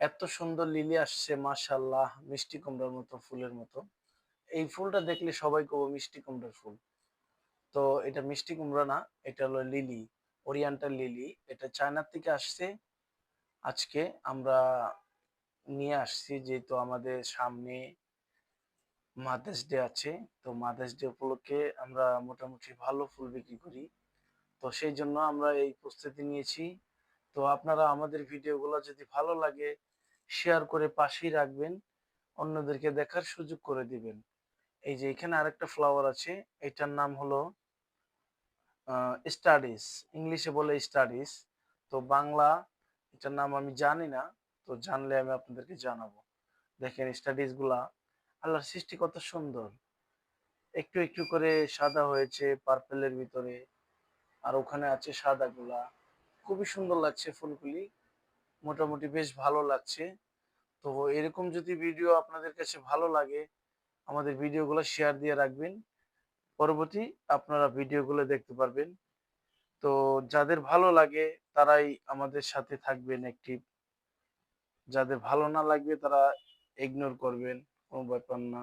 এত সুন্দর লিলি আসছে মাশাআল্লাহ, মিষ্টি কুমড়ার মতো ফুলের মতো। এই ফুলটা দেখলে সবাই কবে মিষ্টি কুমড়ার ফুল। তো এটা মিষ্টি কুমড়া না, এটা হলো লিলি, ওরিয়েন্টাল লিলি। এটা চায়না থেকে আসছে। আজকে আমরা নিয়ে আসছি যেহেতু আমাদের সামনে মাদার্স ডে আছে। তো মাদার্স ডে উপলক্ষে আমরা মোটামুটি ভালো ফুল বিক্রি করি। তো সেই জন্য আমরা এই প্রস্তুতি নিয়েছি। তো আপনারা আমাদের ভিডিওগুলো যদি ভালো লাগে শেয়ার করে পাশেই রাখবেন, অন্যদেরকে দেখার সুযোগ করে দিবেন। এই যে এখানে আরেকটা ফ্লাওয়ার আছে, এটার নাম হলো স্টাডিস, ইংলিশে বলে স্টাডিস। তো বাংলা এটার নাম আমি জানি না, তো জানলে আমি আপনাদেরকে জানাবো। দেখেন স্টাডিস গুলা, আল্লাহর সৃষ্টি কত সুন্দর। একটু একটু করে সাদা হয়েছে পার্পেলের ভিতরে, আর ওখানে আছে সাদা গুলা। খুবই সুন্দর লাগছে ফুলগুলি, মোটামুটি বেশ ভালো লাগছে। তো এরকম যদি ভিডিও আপনাদের কাছে ভালো লাগে, আমাদের ভিডিওগুলো শেয়ার দিয়ে রাখবেন। পরবর্তী আপনারা ভিডিওগুলো দেখতে পারবেন। তো যাদের ভালো লাগে তারাই আমাদের সাথে থাকবেন অ্যাক্টিভ। যাদের ভালো না লাগবে তারা ইগনোর করবেন, কোনো ব্যাপার না।